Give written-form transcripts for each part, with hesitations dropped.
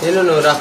నేను నువ్వురా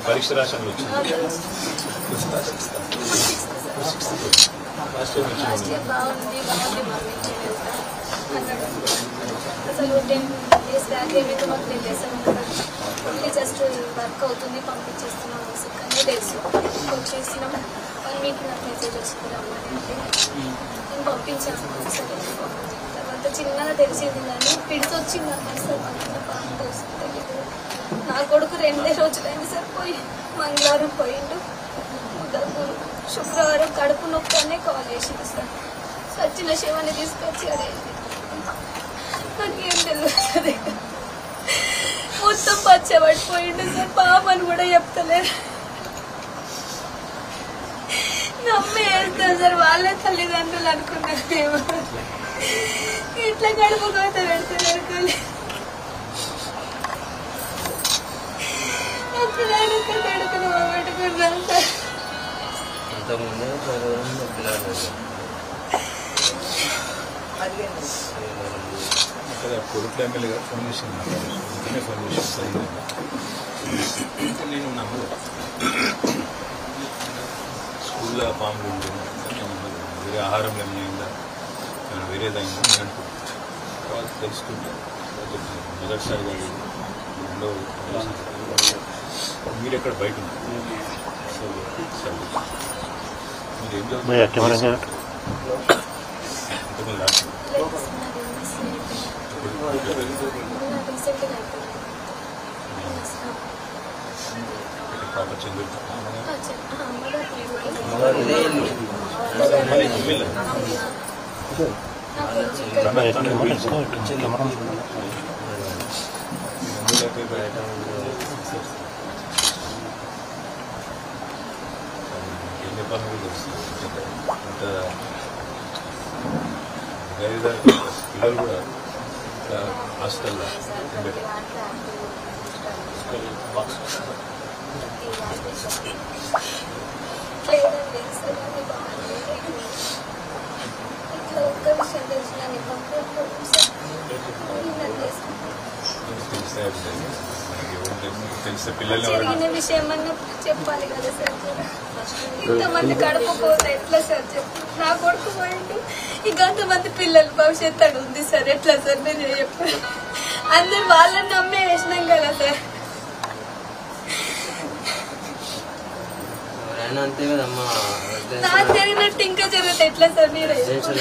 పరీక్ష రాశాను అసలు 10 days బ్యాక్ ఏమైతే మాకు జస్ట్ వర్క్ అవుతుంది పంపించేస్తున్నాం కానీ తెలుసు వచ్చేసినాం 1 week నాకు మెసేజ్ వచ్చింది రమ్మని అంటే నేను పంపించాను సరే తర్వాత చిన్నగా తెలిసింది కానీ పిడిచి వచ్చింది అన్నారు సార్ బాగా వస్తుంది నా కొడుకు 2 రోజులైంది సార్ పోయి మంగళవారం పోయిండు శుక్రవారం కడుపు నొప్పినే కాల్ చేసింది సార్ సచిన శివాన్ని తీసుకొచ్చి అడేది నాకేం తెలియదు మొత్తం పచ్చబడిపోయిండు సార్ పాపని కూడా చెప్తలేరు నమ్మి వేస్తారు సార్ వాళ్ళే తల్లిదండ్రులు అనుకున్నారు ఇట్లా కడుపు కోత పెడతారు కానీ పెట్టుకున్నాను సార్ కొడుకు ఎమ్మెల్యే గారు ఫోన్ చేసింది ఫోన్ చేసి నేను నమ్మదు స్కూల్లో పాములు ఉంటుంది వేరే ఆహారం ఏమైందా వేరేదైందా నేను అనుకుంటున్నాను తర్వాత తెలుసుకుంటే మొదటిసారిగా రెండో మీరు ఎక్కడ బయట ఉన్నారు సో మీరు ఏం చదువుతున్నారు పిల్లలు కూడా హాస్టల్లో తెలిసే పిల్లలు విషయం అన్న చెప్పాలి కదా సార్ ఇంతమంది కడుపు పోతే ఎట్లా సార్ చెప్పు నా కొడుకు పోయిండు ఇంకా అంతమంది పిల్లల భవిష్యత్తు అక్కడ ఉంది సార్ ఎట్లా సార్ మీరు చెప్పారు అందరు వాళ్ళని నమ్మే వేసినాం కదా సార్ అంతే కదమ్మా నాకు జరిగినట్టు ఇంకా జరుగుతుంది ఎట్లా సార్ మీరు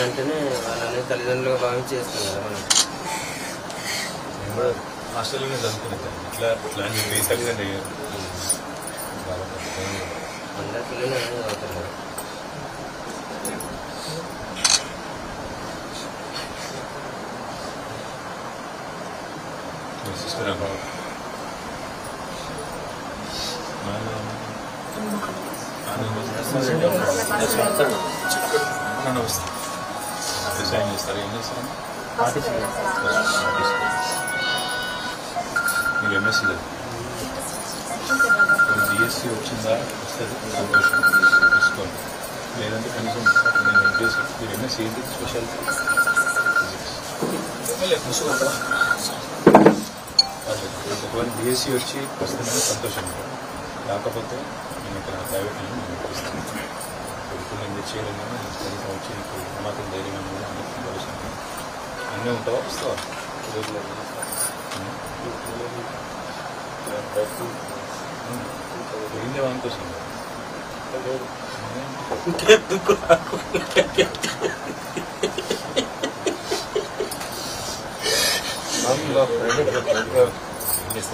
అంటేనే వాళ్ళని తల్లిదండ్రులుగా భావించి చేస్తాం కదా మనం హాస్టల్లోనే చదువుకున్నాను ఇట్లా ప్లాన్ మీ తల్లిదండ్రులు అయ్యారు అందరి పిల్లలు చదువుతారు కదా సిస్టర్ అమ్మా ఎక్కడైనా వస్తుంది డిసైన్ చేస్తారు. ఏం చేస్తారు? మీరు ఎంఎస్సీ బిఎస్సీ వచ్చిందా వస్తుంది సంతోషం తీసుకోండి. లేదంటే కనీసం నేను ఎంపీఎస్సీ మీరు ఎంఎస్సీ ఏంటి స్పెషాలిటీ? ఒకవేళ బిఎస్సీ వచ్చి వస్తుందని సంతోషం ఉంటుంది. కాకపోతే నేను ఇక్కడ ప్రైవేట్ నేను నేర్పిస్తాను. ఇప్పుడు నేను చేయలేను కానీ కనీసం వచ్చి నీకు మాత్రం ధైర్యం భవిష్యత్తు అన్నీ ఉంటావా వస్తావా? ఏందే అనుకోసం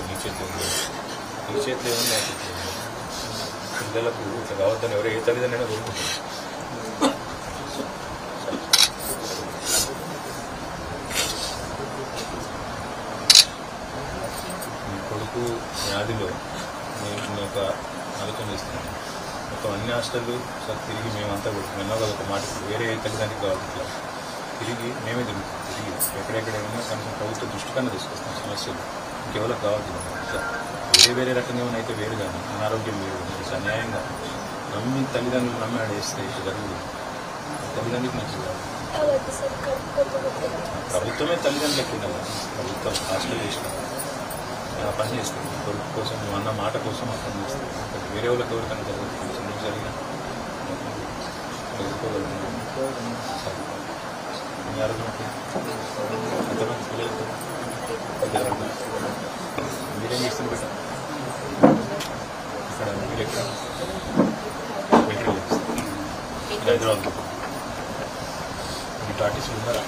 నీ చేతిలో ఉంది, నీ చేతిలో ఏముంది, నా చేతిలో ఉంది. పిల్లలకు ఇట్లా కావద్దని ఎవరో ఏ తల్లిదండ్రులైనా కోరుకుంటారు. మీ కొడుకు వ్యాధిలో నేను ఒక ఆలోచన చేస్తున్నాను. మొత్తం అన్ని హాస్టళ్ళు సార్ తిరిగి మేమంతా విన్నాం కదా ఒక మాట, వేరే తల్లిదండ్రులకు కావాలి ఇట్లా తిరిగి మేమే తిరుగుతాం. తిరిగి ఎక్కడెక్కడ ఏమైనా కనీసం ప్రభుత్వ దృష్టి కన్నా తీసుకొస్తాం సమస్యలు. ఇంకెవరికి కావాలి వేరే రకంగా ఏమైనా అయితే వేరు కానీ అనారోగ్యం వేరు కానీ అన్యాయంగా నమ్మి తల్లిదండ్రులు నమ్మి ఆడేస్తే జరుగుతుంది. తల్లిదండ్రులకు మంచిది కాదు. ప్రభుత్వమే తల్లిదండ్రులకు ఉండాలి. ప్రభుత్వం హాస్టల్ చేసిన పని చేస్తుంది. కొడుకు కోసం నువ్వు అన్న మాట కోసం ఆ పని చేస్తుంది. వేరే వాళ్ళకి ఎవరికన్నా జరుగుతుంది. నువ్వు జరిగిన ఎదుర్కోగలుగుతున్నాను. మీ ఆరోగ్యం ఎంతమంది పిల్లలతో మీరేం చేస్తుంది బెటర్ ఇక్కడ మీరు ఎక్కడ బెటర్ హైదరాబాద్ మీకు ఆర్టిస్టులు ఉన్నారా?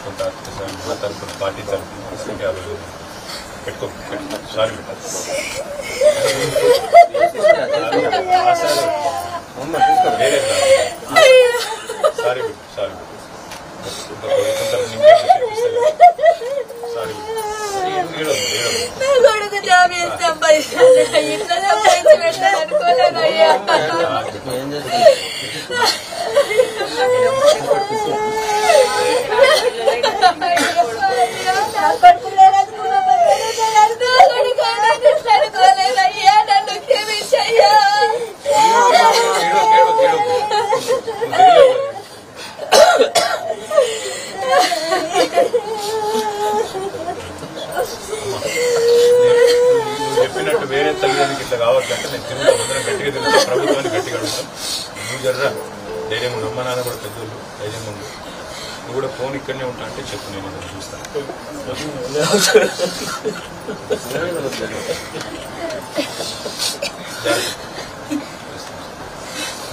కొంత మా తరఫున పార్టీ తరఫున పెట్టుకో సారీ పెట్టాలి. వేరే సారీ పెట్టు సారీ సారీ చెప్పినట్టు వేరే తల్లిదండ్రులకి ఇట్లా కావద్దంటే నేను తిరుగుతాను. అందరం గట్టిగా తిరుగుతాం, ప్రభుత్వాన్ని గట్టిగా అడుగుతాం. నువ్వు జర్రా ధైర్యం ఉండు, అమ్మ నాన్న కూడా పెద్దోళ్ళు ధైర్యం ఉండు. నువ్వు కూడా ఫోన్ ఇక్కడనే ఉంటా అంటే చెప్పు, నేను చూస్తాను.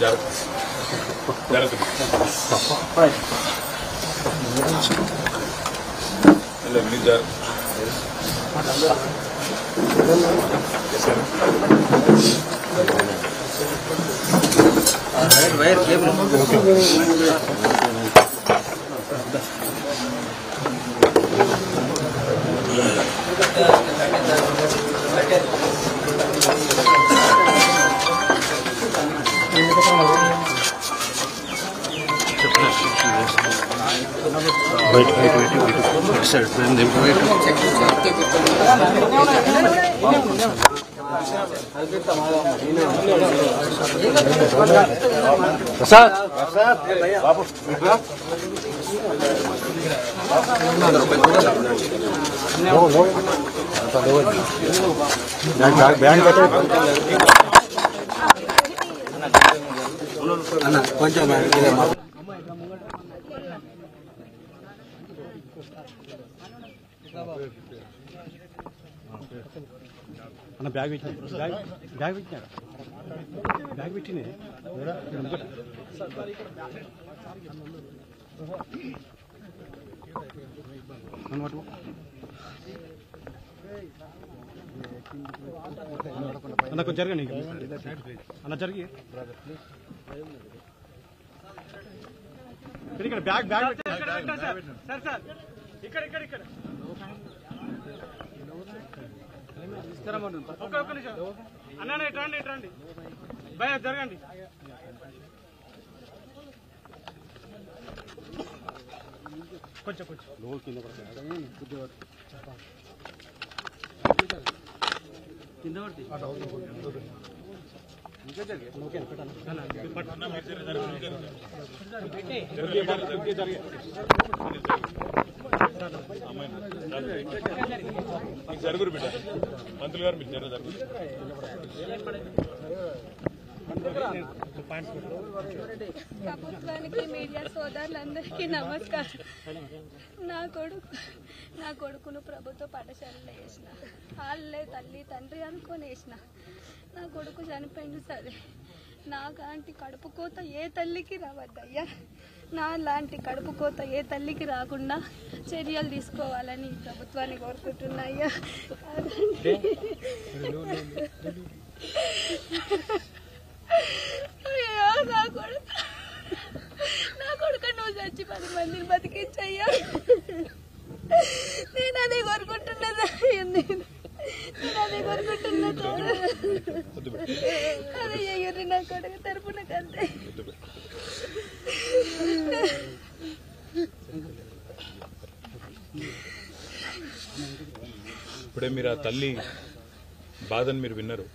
జాగ్రత్త జాగ్రత్త మీరు జాగ్రత్త. వైర్ కేబుల్ కొంచెం అన్న బ్యాగ్ పెట్టిన బ్యాగ్ పెట్టినా బ్యాగ్ పెట్టినే అన్న కొంచెం జరగండి అన్న జరిగి ఇక్కడ బ్యాగ్ బ్యాగ్ సార్ సార్ ఇక్కడ ఇక్కడ ఇక్కడ ఒక్క నిమిషం అన్న ఇట్రండి భయ జరగండి. కొంచెం లోన్ కింద పడితే ఇంకా జరుగురు బిడ్డ మంత్రులు గారు మీరు జరుగురు. ప్రభుత్వానికి మీడియా సోదరులందరికీ నమస్కారం. నా కొడుకును ప్రభుత్వ పాఠశాలలో వేసిన వాళ్ళే తల్లి తండ్రి అనుకొని వేసిన. నా కొడుకు చనిపోయింది సరే, నాలాంటి కడుపు కోత ఏ తల్లికి రావద్దయ్యా. నా లాంటి కడుపు కోత ఏ తల్లికి రాకుండా చర్యలు తీసుకోవాలని ప్రభుత్వాన్ని కోరుకుంటున్నాయ్యా. అయ్యో నా కొడుకు నువ్వు చచ్చి 10 మందిని బతికించయ్యా. నేను అదే కోరుకుంటున్నదా, నేను అదే కోరుకుంటున్నా. అదే అయ్యారు నా కొడుకు తరపున కంటే. ఇప్పుడే మీరు ఆ తల్లి బాధను మీరు విన్నారు.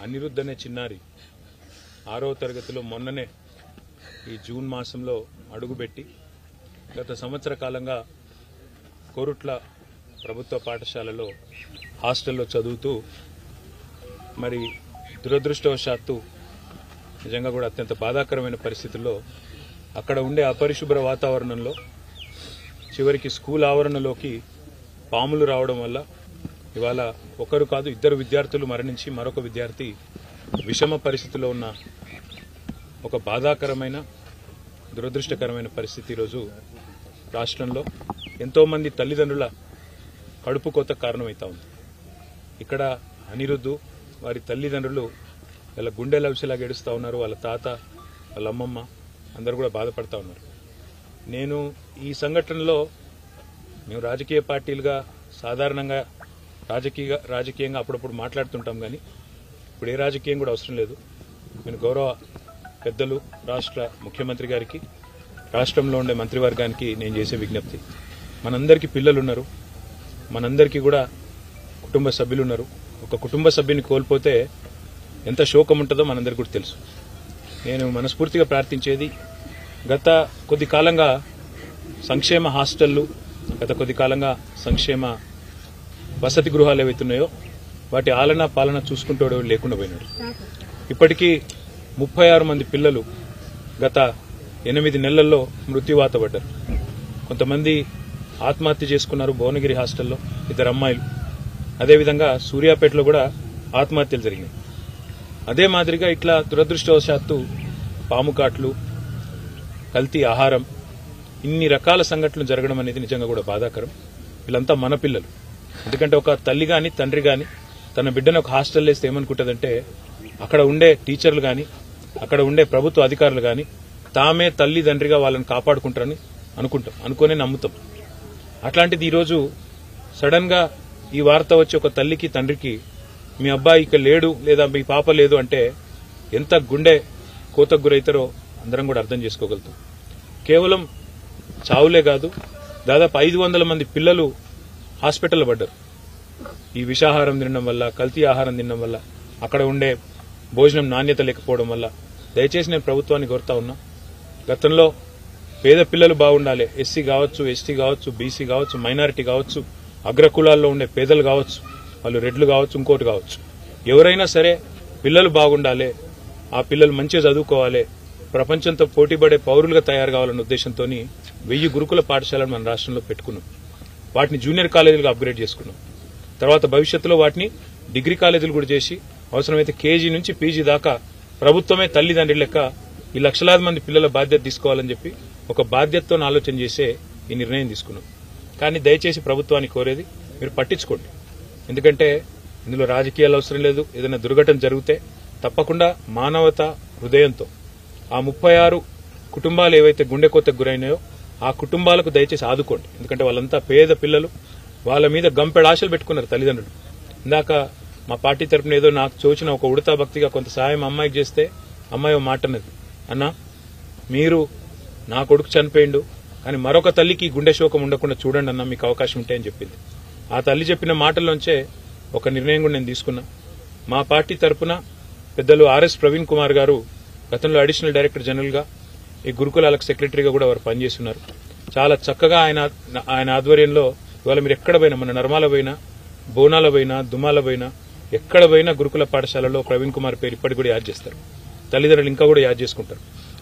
అనిరుద్ధ్ అనే చిన్నారి 6వ తరగతిలో మొన్ననే ఈ జూన్ మాసంలో అడుగుపెట్టి గత సంవత్సర కాలంగా కోరుట్ల ప్రభుత్వ పాఠశాలలో హాస్టల్లో చదువుతూ మరి దురదృష్టవశాత్తు నిజంగా కూడా అత్యంత బాధాకరమైన పరిస్థితుల్లో అక్కడ ఉండే అపరిశుభ్ర వాతావరణంలో చివరికి స్కూల్ ఆవరణలోకి పాములు రావడం వల్ల ఇవాళ ఒకరు కాదు 2 విద్యార్థులు మరణించి మరొక విద్యార్థి విషమ పరిస్థితిలో ఉన్న ఒక బాధాకరమైన దురదృష్టకరమైన పరిస్థితి ఈరోజు రాష్ట్రంలో ఎంతోమంది తల్లిదండ్రుల కడుపు కోత కారణమవుతా ఉంది. ఇక్కడ అనిరుద్ధు వారి తల్లిదండ్రులు వాళ్ళ గుండెల విషలాగా ఏడుస్తూ ఉన్నారు. వాళ్ళ తాత, వాళ్ళ అమ్మమ్మ అందరూ కూడా బాధపడతా ఉన్నారు. నేను ఈ సంఘటనలో మేము రాజకీయ పార్టీలుగా సాధారణంగా రాజకీయంగా అప్పుడప్పుడు మాట్లాడుతుంటాం, కానీ ఇప్పుడు ఏ రాజకీయం కూడా అవసరం లేదు. నేను గౌరవ పెద్దలు రాష్ట్ర ముఖ్యమంత్రి గారికి, రాష్ట్రంలో ఉండే మంత్రివర్గానికి నేను చేసే విజ్ఞప్తి, మనందరికీ పిల్లలున్నారు, మనందరికీ కూడా కుటుంబ సభ్యులున్నారు. ఒక కుటుంబ సభ్యుని కోల్పోతే ఎంత శోకం ఉంటుందో మనందరికీ కూడా తెలుసు. నేను మనస్ఫూర్తిగా ప్రార్థించేది, గత కొద్ది కాలంగా సంక్షేమ హాస్టళ్లు, గత కొద్ది కాలంగా సంక్షేమ వసతి గృహాలు ఏవైతున్నాయో వాటి ఆలన పాలన చూసుకుంటూ లేకుండా పోయినాడు. ఇప్పటికీ 36 మంది పిల్లలు గత 8 నెలల్లో మృత్యువాత పడ్డారు. కొంతమంది ఆత్మహత్య చేసుకున్నారు భువనగిరి హాస్టల్లో, 2 అమ్మాయిలు. అదేవిధంగా సూర్యాపేటలో కూడా ఆత్మహత్యలు జరిగినాయి. అదే మాదిరిగా ఇట్లా దురదృష్టవశాత్తు పాము కాట్లు, కల్తీ ఆహారం, ఇన్ని రకాల సంఘటనలు జరగడం అనేది నిజంగా కూడా బాధాకరం. వీళ్ళంతా మన పిల్లలు. ఎందుకంటే ఒక తల్లి గాని తండ్రి గాని తన బిడ్డను ఒక హాస్టల్ వేస్తే ఏమనుకుంటుందంటే అక్కడ ఉండే టీచర్లు గాని అక్కడ ఉండే ప్రభుత్వ అధికారులు గాని తామే తల్లిదండ్రిగా వాళ్ళని కాపాడుకుంటారని అనుకునే నమ్ముతాం. అట్లాంటిది ఈరోజు సడన్ గా ఈ వార్త వచ్చి ఒక తల్లికి తండ్రికి మీ అబ్బాయి ఇక లేడు లేదా మీ పాప లేదు అంటే ఎంత గుండె కోతకు గురైతారో అందరం కూడా అర్థం చేసుకోగలుగుతాం. కేవలం చావులే కాదు, దాదాపు 500 మంది పిల్లలు హాస్పిటల్లో పడ్డారు. ఈ విషాహారం తినడం వల్ల, కల్తీ ఆహారం తినడం వల్ల, అక్కడ ఉండే భోజనం నాణ్యత లేకపోవడం వల్ల. దయచేసి నేను ప్రభుత్వాన్ని కోరుతా ఉన్నా, గతంలో పేద పిల్లలు బాగుండాలి, ఎస్సీ కావచ్చు, ఎస్టీ కావచ్చు, బీసీ కావచ్చు, మైనారిటీ కావచ్చు, అగ్రకులాల్లో ఉండే పేదలు కావచ్చు, వాళ్ళు రెడ్లు కావచ్చు, ఇంకోటి కావచ్చు, ఎవరైనా సరే పిల్లలు బాగుండాలి, ఆ పిల్లలు మంచిగా చదువుకోవాలి, ప్రపంచంతో పోటీపడే పౌరులుగా తయారు కావాలన్న ఉద్దేశంతో 1000 గురుకుల పాఠశాలను మన రాష్ట్రంలో పెట్టుకున్నాం. వాటిని జూనియర్ కాలేజీలుగా అప్గ్రేడ్ చేసుకున్నాం. తర్వాత భవిష్యత్తులో వాటిని డిగ్రీ కాలేజీలు కూడా చేసి అవసరమైతే కేజీ నుంచి పీజీ దాకా ప్రభుత్వమే తల్లిదండ్రి లెక్క ఈ లక్షలాది మంది పిల్లల బాధ్యత తీసుకోవాలని చెప్పి ఒక బాధ్యతతో ఆలోచన చేసే ఈ నిర్ణయం తీసుకున్నాం. కానీ దయచేసి ప్రభుత్వాన్ని కోరేది, మీరు పట్టించుకోండి. ఎందుకంటే ఇందులో రాజకీయాలు అవసరం లేదు. ఏదైనా దుర్ఘటన జరిగితే తప్పకుండా మానవత హృదయంతో ఆ 36 కుటుంబాలు ఏవైతే గుండె కోతకు గురైనాయో ఆ కుటుంబాలకు దయచేసి ఆదుకోండి. ఎందుకంటే వాళ్ళంతా పేద పిల్లలు, వాళ్ళ మీద గంపెడ ఆశలు పెట్టుకున్నారు తల్లిదండ్రులు. ఇందాక మా పార్టీ తరపున ఏదో నాకు తోచిన ఒక ఉడతా భక్తిగా కొంత సాయం అమ్మాయికి చేస్తే అమ్మాయి ఓ మాట అన్నది, అన్నా మీరు నా కొడుకు చనిపోయిండు కానీ మరొక తల్లికి గుండె శోకం ఉండకుండా చూడండి అన్న, మీకు అవకాశం ఉంటాయని చెప్పింది. ఆ తల్లి చెప్పిన మాటల్లోంచే ఒక నిర్ణయం కూడా నేను తీసుకున్నా. మా పార్టీ తరపున పెద్దలు ఆర్ఎస్ ప్రవీణ్ కుమార్ గారు గతంలో అడిషనల్ డైరెక్టర్ జనరల్ గా ఈ గురుకులాలకు సెక్రటరీగా కూడా వారు పనిచేస్తున్నారు. చాలా చక్కగా ఆయన ఆధ్వర్యంలో ఇవాళ మీరు ఎక్కడ పోయినా, మన నర్మాల పోయినా, బోనాల పోయినా, దుమాల పోయినా, ఎక్కడ పోయినా గురుకుల పాఠశాలలో ప్రవీణ్ కుమార్ పేరు ఇప్పటికి కూడా యాద్ చేస్తారు. తల్లిదండ్రులు ఇంకా కూడా యాద్ చేసుకుంటారు.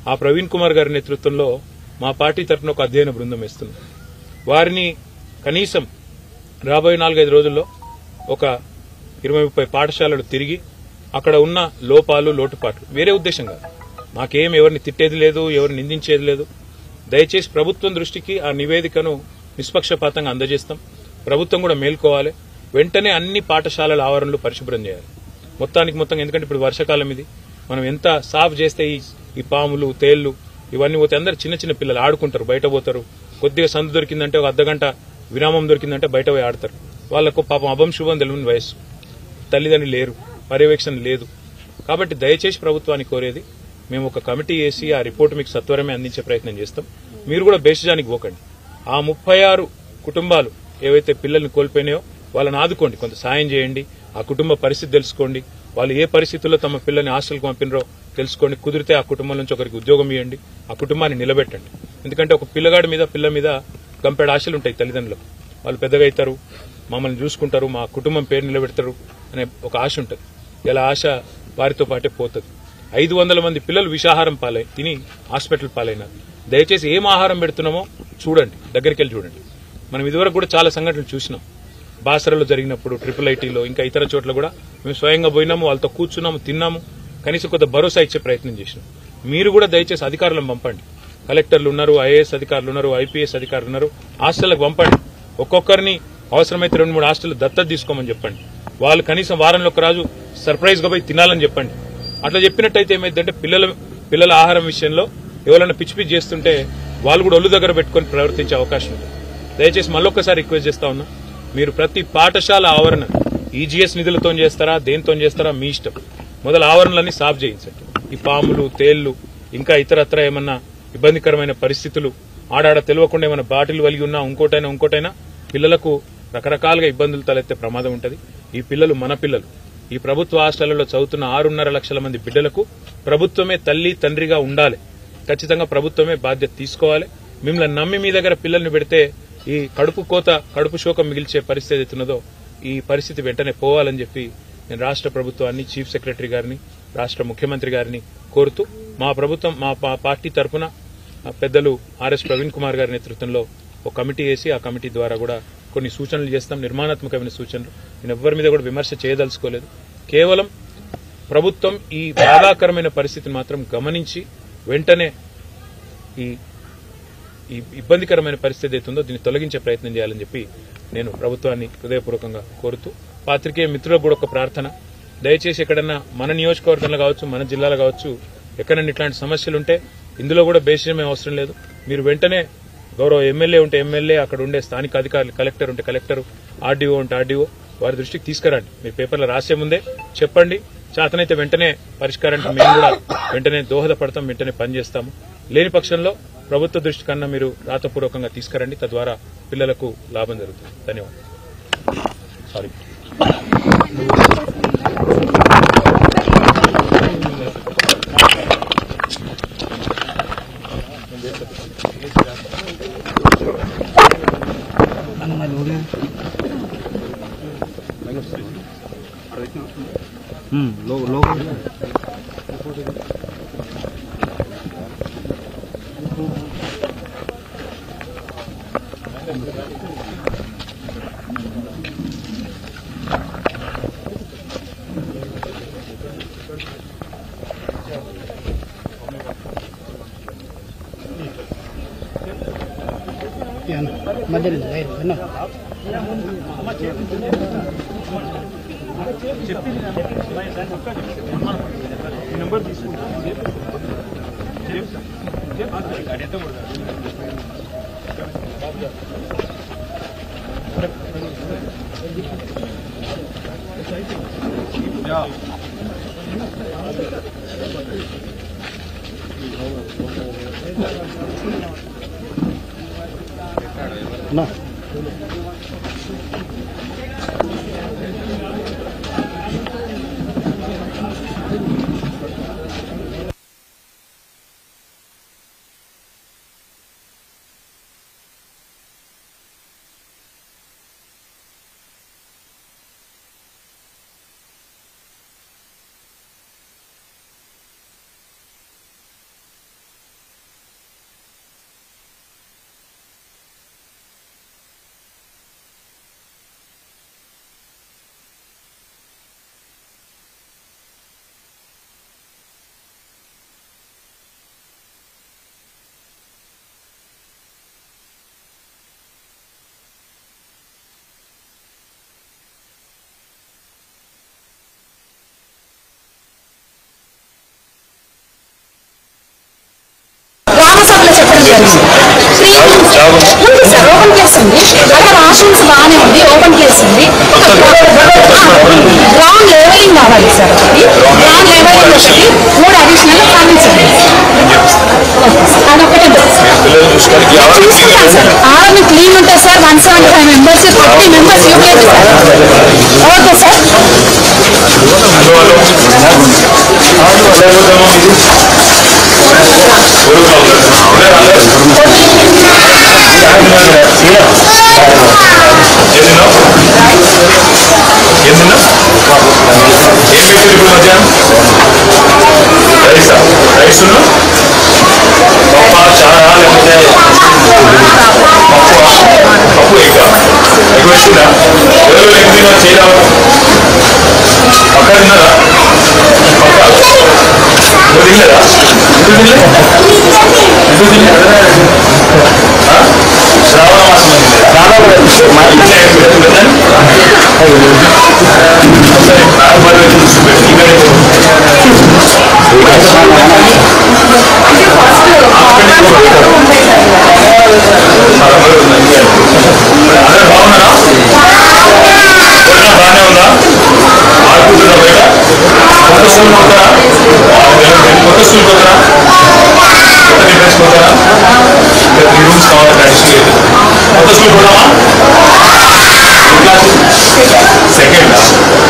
ఆ ప్రవీణ్ కుమార్ గారి నేతృత్వంలో మా పార్టీ తరఫున ఒక అధ్యయన బృందం వేస్తుంది. వారిని కనీసం రాబోయే 4-5 రోజుల్లో ఒక 20-30 పాఠశాలలు తిరిగి అక్కడ ఉన్న లోపాలు, లోటుపాట్లు, వేరే ఉద్దేశం కాదు, మాకేం ఎవరిని తిట్టేది లేదు, ఎవరిని నిందించేది లేదు. దయచేసి ప్రభుత్వం దృష్టికి ఆ నివేదికను నిష్పక్షపాతంగా అందజేస్తాం. ప్రభుత్వం కూడా మేల్కోవాలి. వెంటనే అన్ని పాఠశాలల ఆవరణలు పరిశుభ్రం చేయాలి మొత్తానికి మొత్తం. ఎందుకంటే ఇప్పుడు వర్షాకాలం ఇది, మనం ఎంత సాఫ్ చేస్తే ఈ పాములు, తేళ్లు ఇవన్నీ పోతే అందరు చిన్న చిన్న పిల్లలు ఆడుకుంటారు, బయట పోతారు. కొద్దిగా సందు దొరికిందంటే ఒక అర్ధగంట విరామం దొరికిందంటే బయట పోయి ఆడతారు. వాళ్లకు పాపం అభం శుభం తెలియని వయస్సు, తల్లిదండ్రులు లేరు, పర్యవేక్షణ లేదు. కాబట్టి దయచేసి ప్రభుత్వానికి కోరేది, మేము ఒక కమిటీ వేసి ఆ రిపోర్టు మీకు సత్వరమే అందించే ప్రయత్నం చేస్తాం. మీరు కూడా బేషజానికి పోకండి. ఆ 36 కుటుంబాలు ఏవైతే పిల్లల్ని కోల్పోయినాయో వాళ్ళని ఆదుకోండి, కొంత సాయం చేయండి. ఆ కుటుంబ పరిస్థితి తెలుసుకోండి, వాళ్ళు ఏ పరిస్థితుల్లో తమ పిల్లల్ని హాస్టల్కి పంపినరో తెలుసుకోండి. కుదిరితే ఆ కుటుంబం నుంచి ఒకరికి ఉద్యోగం ఇవ్వండి, ఆ కుటుంబాన్ని నిలబెట్టండి. ఎందుకంటే ఒక పిల్లగాడి మీద, పిల్ల మీద కంపెడ్ ఆశలు ఉంటాయి తల్లిదండ్రులకు. వాళ్ళు పెద్దగా అవుతారు, మమ్మల్ని చూసుకుంటారు, మా కుటుంబం పేరు నిలబెడతారు అనే ఒక ఆశ ఉంటుంది. ఇలా ఆశ వారితో పాటే పోతుంది. 500 మంది పిల్లలు విషాహారం తిని హాస్పిటల్ పాలైనారు. దయచేసి ఏం ఆహారం పెడుతున్నామో చూడండి, దగ్గరికి వెళ్ళి చూడండి. మనం ఇదివరకు కూడా చాలా సంఘటనలు చూసినాం. బాసరలో జరిగినప్పుడు, IIITలో, ఇంకా ఇతర చోట్ల కూడా మేము స్వయంగా పోయినాము, వాళ్ళతో కూర్చున్నాము, తిన్నాము, కనీసం కొంత భరోసా ఇచ్చే ప్రయత్నం చేసినాం. మీరు కూడా దయచేసి అధికారులను పంపండి. కలెక్టర్లు ఉన్నారు, ఐఏఎస్ అధికారులు ఉన్నారు, ఐపీఎస్ అధికారులు ఉన్నారు, హాస్టళ్లకు పంపండి. ఒక్కొక్కరిని అవసరమైతే 2-3 హాస్టల్ దత్తత తీసుకోమని చెప్పండి. వాళ్ళు కనీసం వారంలో ఒక రోజు సర్ప్రైజ్ గా పోయి తినాలని చెప్పండి. అట్లా చెప్పినట్టయితే ఏమైందంటే పిల్లల ఆహారం విషయంలో ఎవరైనా పిచ్చి పిచ్చి చేస్తుంటే వాళ్ళు కూడా ఒళ్ళు దగ్గర పెట్టుకుని ప్రవర్తించే అవకాశం ఉంటుంది. దయచేసి మళ్ళొక్కసారి రిక్వెస్ట్ చేస్తా ఉన్నా, మీరు ప్రతి పాఠశాల ఆవరణ ఈజీఎస్ నిధులతో చేస్తారా, దేంతో చేస్తారా మీ ఇష్టం. మొదలు ఆవరణలన్నీ సాఫ్ చేయించండి. ఈ పాములు, తేళ్లు, ఇంకా ఇతరత్ర ఏమన్నా ఇబ్బందికరమైన పరిస్థితులు, ఆడాడ తెలియకుండా ఏమైనా బాటిల్ వలిగి ఉన్నా ఇంకోటైనా పిల్లలకు రకరకాలుగా ఇబ్బందులు తలెత్తే ప్రమాదం ఉంటుంది. ఈ పిల్లలు మన పిల్లలు. ఈ ప్రభుత్వ హాస్టళ్లలో చదువుతున్న 6.5 లక్షల మంది బిడ్డలకు ప్రభుత్వమే తల్లి, తండ్రిగా ఉండాలి. ఖచ్చితంగా ప్రభుత్వమే బాధ్యత తీసుకోవాలి. మిమ్మల్ని నమ్మి మీ దగ్గర పిల్లల్ని పెడితే ఈ కడుపు శోకం మిగిల్చే పరిస్థితి ఏదైతున్నదో ఈ పరిస్థితి వెంటనే పోవాలని చెప్పి నేను రాష్ట్ర ప్రభుత్వాన్ని, చీఫ్ సెక్రటరీ గారిని, రాష్ట్ర ముఖ్యమంత్రి గారిని కోరుతూ మా పార్టీ తరఫున పెద్దలు ఆర్ఎస్ ప్రవీణ్ కుమార్ గారి నేతృత్వంలో ఒక కమిటీ వేసి ఆ కమిటీ ద్వారా కూడా కొన్ని సూచనలు చేస్తాం, నిర్మాణాత్మకమైన సూచనలు. నేను ఎవ్వరి మీద కూడా విమర్శ చేయదలుచుకోలేదు. కేవలం ప్రభుత్వం ఈ బాధాకరమైన పరిస్థితిని మాత్రం గమనించి వెంటనే ఈ ఇబ్బందికరమైన పరిస్థితి అవుతుందో దీన్ని తొలగించే ప్రయత్నం చేయాలని చెప్పి నేను ప్రభుత్వాన్ని హృదయపూర్వకంగా కోరుతూ, పాత్రికేయ మిత్రులకు కూడా ఒక ప్రార్థన, దయచేసి ఎక్కడన్నా మన నియోజకవర్గంలో కావచ్చు, మన జిల్లాలో కావచ్చు, ఎక్కడన్నా ఇట్లాంటి సమస్యలుంటే ఇందులో కూడా బేసిజమే అవసరం లేదు. మీరు వెంటనే గౌరవ ఎమ్మెల్యే ఉంటే ఎమ్మెల్యే, అక్కడ ఉండే స్థానిక అధికారులు, కలెక్టర్ ఉంటే కలెక్టర్, ఆర్డీఓ ఉంటే ఆర్డీఓ, వారి దృష్టికి తీసుకురండి. మీ పేపర్లో రాసే ముందే చెప్పండి. చేతనైతే వెంటనే పరిష్కారానికి మేము కూడా వెంటనే దోహదపడతాం, వెంటనే పనిచేస్తాము. లేని పక్షంలో ప్రభుత్వ దృష్టి కన్నా మీరు రాతపూర్వకంగా తీసుకురండి, తద్వారా పిల్లలకు లాభం జరుగుతుంది. ధన్యవాదాలు. సారీ. నెంబర్ తీసుకుంటా ఉంది సార్, ఓపెన్ ప్లేస్ ఉంది. అక్కడ ఆప్షన్స్ బాగానే ఉంది, ఓపెన్ ప్లేస్ ఉంది. గ్రౌండ్ లెవెలింగ్ కావాలి సార్. గ్రౌండ్ లెవెలింగ్ ఒకటి, 3 అడిషనల్ పండించండి. అదొకటి చూసుకుంటాం సార్. ఆర్మీ క్లీన్ ఉంటుంది sir. 175 members, 30 members UPS sir. Okay sir.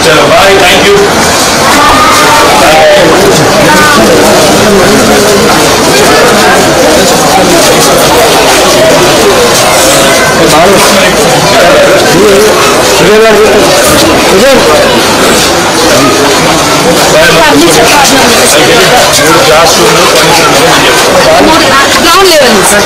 चलो bye, thank you. Ground level sir.